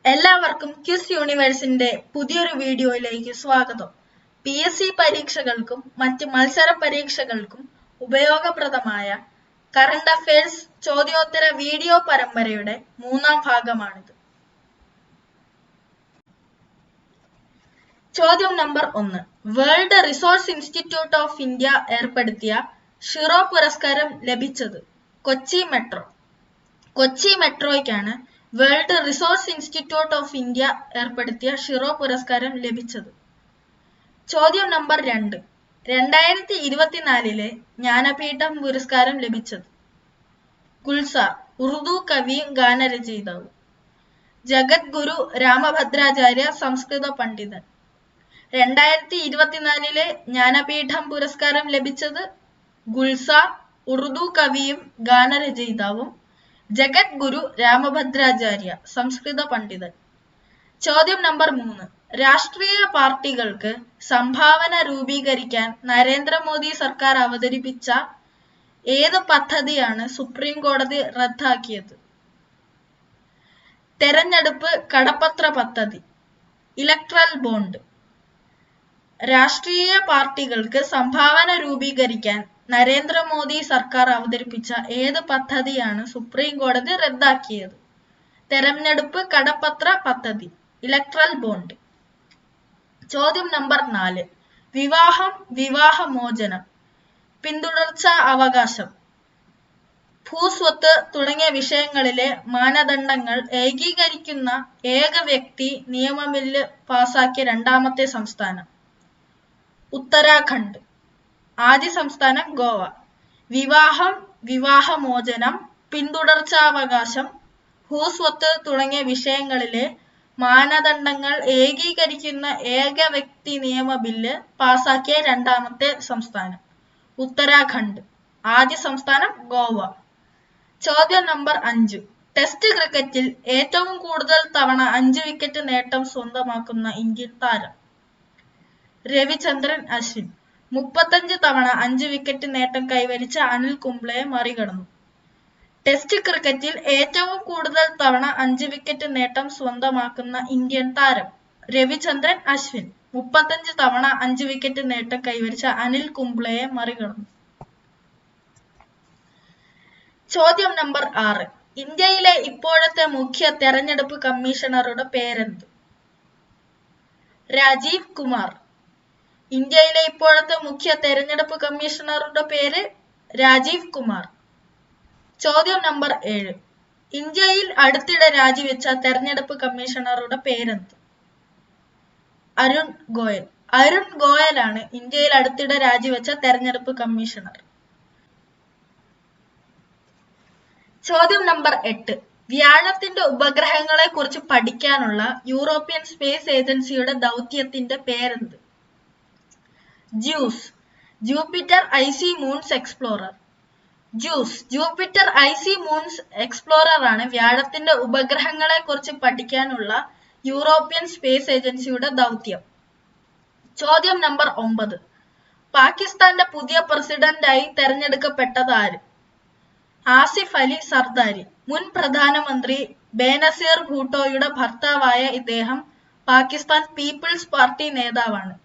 എല്ലാവർക്കും ക്വിസ് യൂണിവേഴ്സിന്റെ പുതിയൊരു വീഡിയോയിലേക്ക് സ്വാഗതം. PSC പരീക്ഷകൾക്കും മറ്റ് മത്സര പരീക്ഷകൾക്കും ഉപയോഗപ്രദമായ കറണ്ട് അഫയേഴ്സ് ചോദ്യോത്തര വീഡിയോ പരമ്പരയുടെ മൂന്നാം ഭാഗമാണിത്. ചോദ്യം number 1. World Resource Institute of India ഏർപ്പെടുത്തിയ ഷിറോ പുരസ്കാരം ലഭിച്ചത് കൊച്ചി മെട്രോ. കൊച്ചി മെട്രോയ്ക്കാണ് World Resource Institute of India ഏർപ്പെടുത്തിയ ഷിറോ പുരസ്കാരം ലഭിച്ചത്. ചോദ്യം നമ്പർ 2. 2024 ജ്ഞാനപീഠം പുരസ്കാരം ലഭിച്ചത് ഗുൽസാർ, ഉറുദു കവിയും ഗാനരചയിതാവും. ജഗദ്ഗുരു രാമഭദ്രാചാര്യ, സംസ്കൃത പണ്ഡിതൻ. 2024 ജ്ഞാനപീഠം പുരസ്കാരം ലഭിച്ചത് ഗുൽസാർ, ഉറുദു കവിയും ഗാനരചയിതാവും. ജഗദ്ഗുരു രാമഭദ്രാചാര്യ, സംസ്കൃത പണ്ഡിതൻ. ചോദ്യം നമ്പർ 3. രാഷ്ട്രീയ പാർട്ടികൾക്ക് സംഭാവന രൂപീകരിക്കാൻ നരേന്ദ്രമോദി സർക്കാർ അവതരിപ്പിച്ച ഏത് പദ്ധതിയാണ് സുപ്രീം കോടതി റദ്ദാക്കിയത്? തെരഞ്ഞെടുപ്പ് കടപ്പത്ര പദ്ധതി, ഇലക്ട്രൽ ബോണ്ട്. രാഷ്ട്രീയ പാർട്ടികൾക്ക് സംഭാവന രൂപീകരിക്കാൻ നരേന്ദ്രമോദി സർക്കാർ അവതരിപ്പിച്ച ഏത് പദ്ധതിയാണ് സുപ്രീം കോടതി റദ്ദാക്കിയത്? തെരഞ്ഞെടുപ്പ് കടപ്പത്ര പദ്ധതി, ഇലക്ട്രൽ ബോണ്ട്. ചോദ്യം നമ്പർ 4. വിവാഹം, വിവാഹമോചനം, പിന്തുടർച്ചാ അവകാശം, ഭൂസ്വത്ത് തുടങ്ങിയ വിഷയങ്ങളിലെ മാനദണ്ഡങ്ങൾ ഏകീകരിക്കുന്ന ഏക വ്യക്തി നിയമ ബില്ല് പാസാക്കിയ രണ്ടാമത്തെ സംസ്ഥാനം ഉത്തരാഖണ്ഡ്. ആദ്യ സംസ്ഥാനം ഗോവ. വിവാഹം, വിവാഹമോചനം, പിന്തുടർച്ചാവകാശം, ഭൂസ്വത്ത് തുടങ്ങിയ വിഷയങ്ങളിലെ മാനദണ്ഡങ്ങൾ ഏകീകരിക്കുന്ന ഏക വ്യക്തി നിയമ ബില്ല് പാസാക്കിയ രണ്ടാമത്തെ സംസ്ഥാനം ഉത്തരാഖണ്ഡ്. ആദ്യ സംസ്ഥാനം ഗോവ. ചോദ്യം നമ്പർ 5. ടെസ്റ്റ് ക്രിക്കറ്റിൽ ഏറ്റവും കൂടുതൽ തവണ 5 വിക്കറ്റ് നേട്ടം സ്വന്തമാക്കുന്ന ഇന്ത്യൻ താരം രവിചന്ദ്രൻ അശ്വിൻ. 35 തവണ 5 വിക്കറ്റ് നേട്ടം കൈവരിച്ച അനിൽ കുംബ്ലെയെ മറികടന്നു. ടെസ്റ്റ് ക്രിക്കറ്റിൽ ഏറ്റവും കൂടുതൽ തവണ 5 വിക്കറ്റ് നേട്ടം സ്വന്തമാക്കുന്ന ഇന്ത്യൻ താരം രവിചന്ദ്രൻ അശ്വിൻ. 35 തവണ 5 വിക്കറ്റ് നേട്ടം കൈവരിച്ച അനിൽ കുംബ്ലെയെ മറികടന്നു. ചോദ്യം നമ്പർ 6. ഇന്ത്യയിലെ ഇപ്പോഴത്തെ മുഖ്യ തെരഞ്ഞെടുപ്പ് കമ്മീഷണറുടെ പേരെന്ത്? രാജീവ് കുമാർ. ഇന്ത്യയിലെ ഇപ്പോഴത്തെ മുഖ്യ തെരഞ്ഞെടുപ്പ് കമ്മീഷണറുടെ പേര് രാജീവ് കുമാർ. ചോദ്യം നമ്പർ 7. ഇന്ത്യയിൽ അടുത്തിടെ രാജിവെച്ച തെരഞ്ഞെടുപ്പ് കമ്മീഷണറുടെ പേരെന്ത്? അരുൺ ഗോയൽ. അരുൺ ഗോയലാണ് ഇന്ത്യയിൽ അടുത്തിടെ രാജിവെച്ച തെരഞ്ഞെടുപ്പ് കമ്മീഷണർ. ചോദ്യം നമ്പർ 8. വ്യാഴത്തിന്റെ ഉപഗ്രഹങ്ങളെ കുറിച്ച് പഠിക്കാനുള്ള യൂറോപ്യൻ സ്പേസ് ഏജൻസിയുടെ ദൗത്യത്തിന്റെ പേരെന്ത്? JUICE, Jupiter icy moons explorer. Jupiter icy moons explorer ആണ് വ്യാഴത്തിന്റെ ഉപഗ്രഹങ്ങളെ കുറിച്ച് പഠിക്കാനുള്ള യൂറോപ്യൻ സ്പേസ് ഏജൻസിയുടെ ദൗത്യം. ചോദ്യം നമ്പർ 9. പാകിസ്ഥാന്റെ പുതിയ പ്രസിഡന്റായി തെരഞ്ഞെടുക്കപ്പെട്ടത് ആര്? ആസിഫ് അലി സർദാരി. മുൻ പ്രധാനമന്ത്രി ബേനസീർ ഭൂട്ടോയുടെ ഭർത്താവായ ഇദ്ദേഹം പാകിസ്ഥാൻ പീപ്പിൾസ് പാർട്ടി നേതാവാണ്.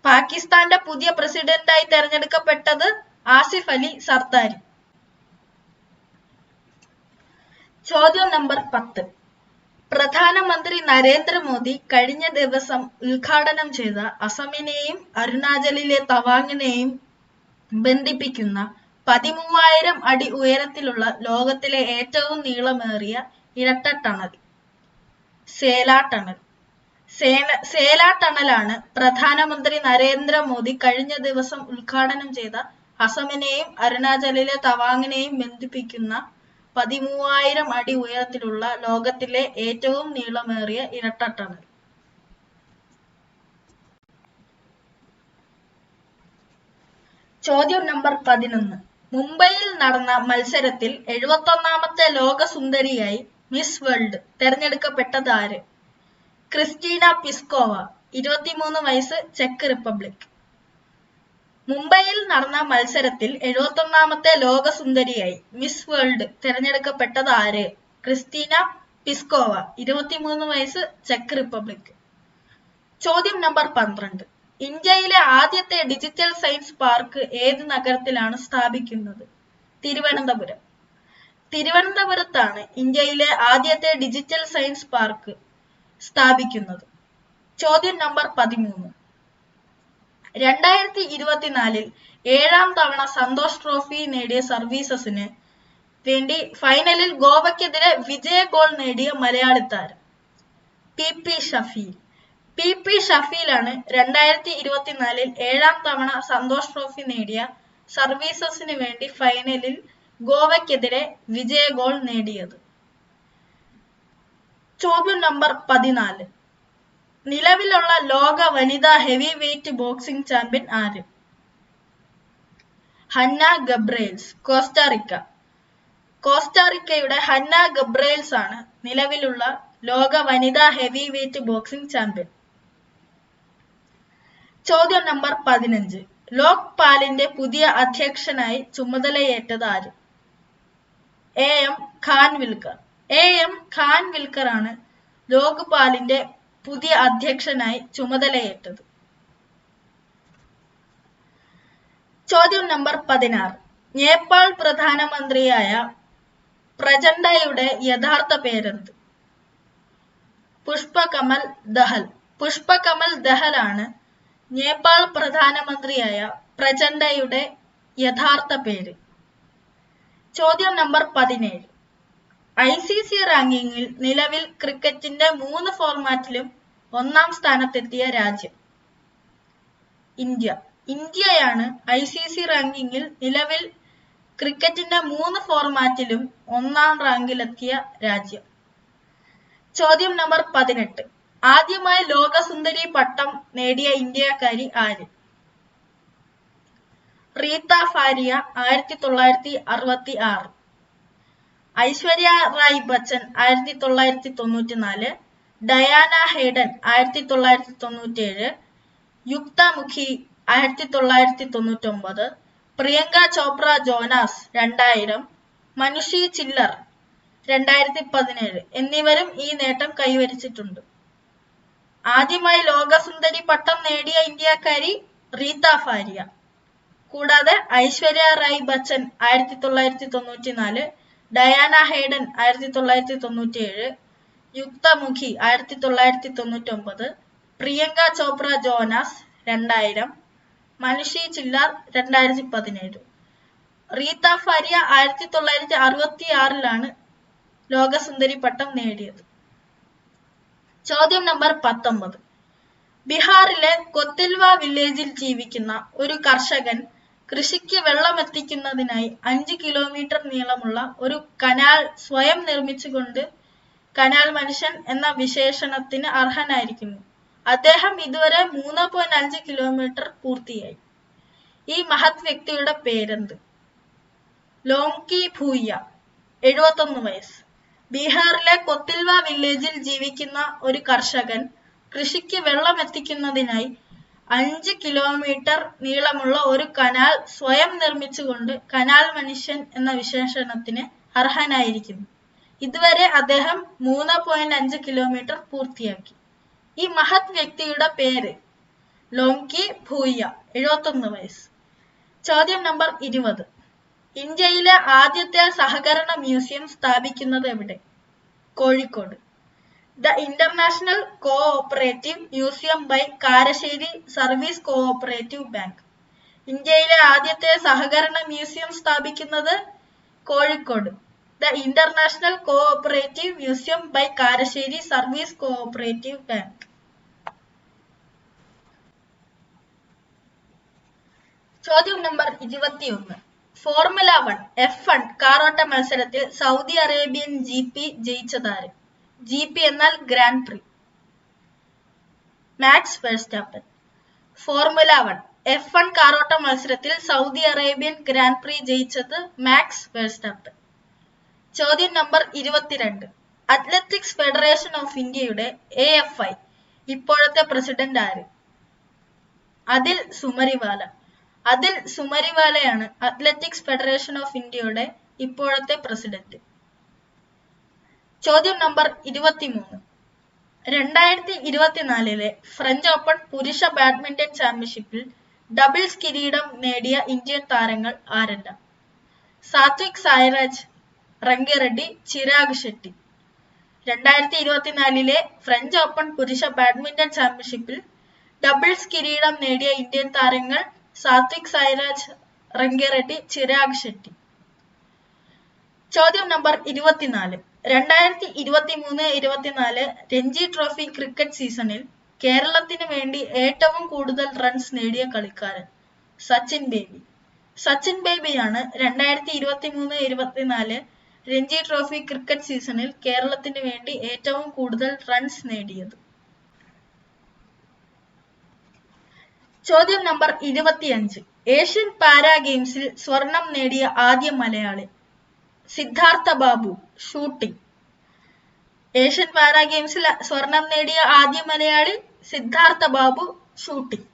പാകിസ്ഥാന്റെ പുതിയ പ്രസിഡന്റായി തെരഞ്ഞെടുക്കപ്പെട്ടത് ആസിഫ് അലി സർദാരി. ചോദ്യം നമ്പർ 10. പ്രധാനമന്ത്രി നരേന്ദ്രമോദി കഴിഞ്ഞ ദിവസം ഉദ്ഘാടനം ചെയ്ത അസമിനെയും അരുണാചലിലെ തവാങ്ങിനെയും ബന്ധിപ്പിക്കുന്ന 13,000 അടി ഉയരത്തിലുള്ള ലോകത്തിലെ ഏറ്റവും നീളമേറിയ ഇരട്ട ടണൽ സേലാ ടണൽ. സേലാ ടണലാണ് പ്രധാനമന്ത്രി നരേന്ദ്രമോദി കഴിഞ്ഞ ദിവസം ഉദ്ഘാടനം ചെയ്ത അസമിനെയും അരുണാചലിലെ തവാങ്ങിനെയും ബന്ധിപ്പിക്കുന്ന 13,000 അടി ഉയരത്തിലുള്ള ലോകത്തിലെ ഏറ്റവും നീളമേറിയ ഇരട്ട ടണൽ. ചോദ്യം നമ്പർ 11. മുംബൈയിൽ നടന്ന മത്സരത്തിൽ 71ാമത്തെ ലോക സുന്ദരിയായി മിസ് വേൾഡ് തെരഞ്ഞെടുക്കപ്പെട്ടത് ആര്? Christina Piskova. 23 വയസ്സ്, ചെക്ക് റിപ്പബ്ലിക്. മുംബൈയിൽ നടന്ന മത്സരത്തിൽ 71ാമത്തെ ലോക സുന്ദരിയായി മിസ് വേൾഡ് തെരഞ്ഞെടുക്കപ്പെട്ടത് ആര്? ക്രിസ്റ്റീന പിസ്കോവ 23 വയസ്സ്, ചെക്ക് റിപ്പബ്ലിക്. ചോദ്യം നമ്പർ 12. ഇന്ത്യയിലെ ആദ്യത്തെ ഡിജിറ്റൽ സയൻസ് പാർക്ക് ഏത് നഗരത്തിലാണ് സ്ഥാപിക്കുന്നത്? തിരുവനന്തപുരം. തിരുവനന്തപുരത്താണ് ഇന്ത്യയിലെ ആദ്യത്തെ ഡിജിറ്റൽ സയൻസ് പാർക്ക് സ്ഥാപിക്കുന്നത്. ചോദ്യം നമ്പർ 13. 2024 7ാം തവണ സന്തോഷ് ട്രോഫി നേടിയ സർവീസസിന് വേണ്ടി ഫൈനലിൽ ഗോവയ്ക്കെതിരെ വിജയ ഗോൾ നേടിയ മലയാളി താരം? PP ഷഫീൽ. PP ഷഫീലാണ് 2024 7ാം തവണ സന്തോഷ് ട്രോഫി നേടിയ സർവീസസിന് വേണ്ടി ഫൈനലിൽ ഗോവയ്ക്കെതിരെ വിജയ ഗോൾ നേടിയത്. ചോദ്യം നമ്പർ 14. നിലവിലുള്ള ലോക വനിതാ ഹെവി വെയ്റ്റ് ബോക്സിംഗ് ചാമ്പ്യൻ ആര്? Hanna Gabriels, Costa Rica. കോസ്റ്റാറിക്കയുടെ ഹന്ന ഗബ്രയേൽസ് ആണ് നിലവിലുള്ള ലോക വനിതാ ഹെവി വെയ്റ്റ് ബോക്സിംഗ് ചാമ്പ്യൻ. ചോദ്യം നമ്പർ 15. ലോക്പാലിന്റെ പുതിയ അധ്യക്ഷനായി ചുമതലയേറ്റത് ആര്? AM ഖാൻവിൽക്കർ. AM ഖാൻവിൽക്കർ ആണ് ലോക്പാലിന്റെ പുതിയ അധ്യക്ഷനായി ചുമതലയേറ്റത്. ചോദ്യം നമ്പർ 16. നേപ്പാൾ പ്രധാനമന്ത്രിയായ പ്രചണ്ഡയുടെ യഥാർത്ഥ പേരെന്ത്? പുഷ്പകമൽ ദഹൽ. പുഷ്പകമൽ ദഹൽ ആണ് നേപ്പാൾ പ്രധാനമന്ത്രിയായ പ്രചണ്ഡയുടെ യഥാർത്ഥ പേര്. ചോദ്യം നമ്പർ 17. ICC റാങ്കിങ്ങിൽ നിലവിൽ ക്രിക്കറ്റിന്റെ 3 ഫോർമാറ്റിലും 1ാം സ്ഥാനത്തെത്തിയ രാജ്യം? ഇന്ത്യ. ഇന്ത്യയാണ് ICC റാങ്കിങ്ങിൽ നിലവിൽ ക്രിക്കറ്റിന്റെ 3 ഫോർമാറ്റിലും 1ാം റാങ്കിലെത്തിയ രാജ്യം. ചോദ്യം നമ്പർ 18. ആദ്യമായി ലോകസുന്ദരി പട്ടം നേടിയ ഇന്ത്യക്കാരി ആര്? റീത്ത ഫാരിയ 1966. ഐശ്വര്യ റായ് ബച്ചൻ 1994. ഡയാന ഹേഡൻ 1997. യുക്ത മുഖി 1999. പ്രിയങ്ക ചോപ്ര ജോനാസ് 2000. മനുഷി ചില്ലർ 2017 എന്നിവരും ഈ നേട്ടം കൈവരിച്ചിട്ടുണ്ട്. ആദ്യമായി ലോകസുന്ദരി പട്ടം നേടിയ ഇന്ത്യക്കാരി റീത്ത ഫാരിയ. കൂടാതെ ഐശ്വര്യ റായ് ബച്ചൻ 1994, ഡയാന ഹേഡൻ 1997, യുക്ത മുഖി 1999, പ്രിയങ്ക ചോപ്ര ജോനാസ് 2000, മനുഷി ചില്ലാർ 2017. റീത്ത ഫാരിയ 1966 ലോകസുന്ദരി പട്ടം നേടിയത്. ചോദ്യം നമ്പർ 19. ബീഹാറിലെ കൊത്തിൽവ വില്ലേജിൽ ജീവിക്കുന്ന ഒരു കർഷകൻ കൃഷിക്ക് വെള്ളമെത്തിക്കുന്നതിനായി 5 കിലോമീറ്റർ നീളമുള്ള ഒരു കനാൽ സ്വയം നിർമ്മിച്ചുകൊണ്ട് കനാൽ മനുഷ്യൻ എന്ന വിശേഷണത്തിന് അർഹനായിരിക്കുന്നു. അദ്ദേഹം ഇതുവരെ 3.5 കിലോമീറ്റർ പൂർത്തിയായി. ഈ മഹത് വ്യക്തിയുടെ പേരെന്ത്? ലോംകി ഭൂയ്യ, 71 വയസ്സ്. ബീഹാറിലെ കൊത്തിൽവ വില്ലേജിൽ ജീവിക്കുന്ന ഒരു കർഷകൻ കൃഷിക്ക് വെള്ളമെത്തിക്കുന്നതിനായി 5 കിലോമീറ്റർ നീളമുള്ള ഒരു കനാൽ സ്വയം നിർമ്മിച്ചുകൊണ്ട് കനാൽ മനുഷ്യൻ എന്ന വിശേഷണത്തിന് അർഹനായിരിക്കുന്നു. ഇതുവരെ അദ്ദേഹം 3.5 കിലോമീറ്റർ പൂർത്തിയാക്കി. ഈ മഹത് വ്യക്തിയുടെ പേര് ലോംകി ഭൂയ്യ, 71 വയസ്സ്. ചോദ്യം നമ്പർ 20. ഇന്ത്യയിലെ ആദ്യത്തെ സഹകരണ മ്യൂസിയം സ്ഥാപിക്കുന്നത് എവിടെ? Kozhikode. The international cooperative museum by Karassery service cooperative bank. ഇന്ത്യയിലെ ആദ്യത്തെ സഹകരണ മ്യൂസിയം സ്ഥാപിക്കുന്നത് Kozhikode. The international cooperative museum by Karassery service cooperative bank. ചോദ്യം നമ്പർ 21. ഫോർമുല 1 F1 കാറോട്ട മത്സരത്തിൽ സൗദി അറേബ്യൻ GP ജയിച്ചതാര്? GP എന്നാൽ grand prix. Max Verstappen. Formula 1 F1 കാറോട്ട മത്സരത്തിൽ സൗദി അറേബ്യൻ ഗ്രാൻഡ് പ്രി ജയിച്ചത് മാക്സ് വെർസ്റ്റാപ്പൻ. ചോദ്യം നമ്പർ 22. അത്ലറ്റിക്സ് ഫെഡറേഷൻ ഓഫ് ഇന്ത്യയുടെ AFI ഇപ്പോഴത്തെ പ്രസിഡന്റ് ആര്? അതിൽ സുമരിവാല. അതിൽ സുമരിവാലയാണ് അത്ലറ്റിക്സ് ഫെഡറേഷൻ ഓഫ് ഇന്ത്യയുടെ ഇപ്പോഴത്തെ പ്രസിഡന്റ്. ചോദ്യം നമ്പർ 23. 2024 ഫ്രഞ്ച് ഓപ്പൺ പുരുഷ ബാഡ്മിന്റൺ ചാമ്പ്യൻഷിപ്പിൽ ഡബിൾസ് കിരീടം നേടിയ ഇന്ത്യൻ താരങ്ങൾ ആരെല്ലാം? സാത്വിക് സായ്രാജ്, റങ്കിറെഡ്ഡി, ചിരാഗ് ഷെട്ടി. 2024 ഫ്രഞ്ച് ഓപ്പൺ പുരുഷ ബാഡ്മിന്റൺ ചാമ്പ്യൻഷിപ്പിൽ ഡബിൾസ് കിരീടം നേടിയ ഇന്ത്യൻ താരങ്ങൾ സാത്വിക് സായ്രാജ്, റങ്കിറെഡ്ഡി, ചിരാഗ് ഷെട്ടി. ചോദ്യം നമ്പർ 24. 2023-24 രഞ്ജി ട്രോഫി ക്രിക്കറ്റ് സീസണിൽ കേരളത്തിന് വേണ്ടി ഏറ്റവും കൂടുതൽ റൺസ് നേടിയ കളിക്കാരൻ? സച്ചിൻ ബേബി. സച്ചിൻ ബേബിയാണ് 2023-24 രഞ്ജി ട്രോഫി ക്രിക്കറ്റ് സീസണിൽ കേരളത്തിന് വേണ്ടി ഏറ്റവും കൂടുതൽ റൺസ് നേടിയത്. ചോദ്യം നമ്പർ 25. ഏഷ്യൻ പാരാ ഗെയിംസിൽ സ്വർണം നേടിയ ആദ്യ Malayali? Siddhartha Babu, shooting. Asian para ഗെയിംസിൽ സ്വർണം നേടിയ ആദ്യ മലയാളി സിദ്ധാർത്ഥ ബാബു, ഷൂട്ടിംഗ്.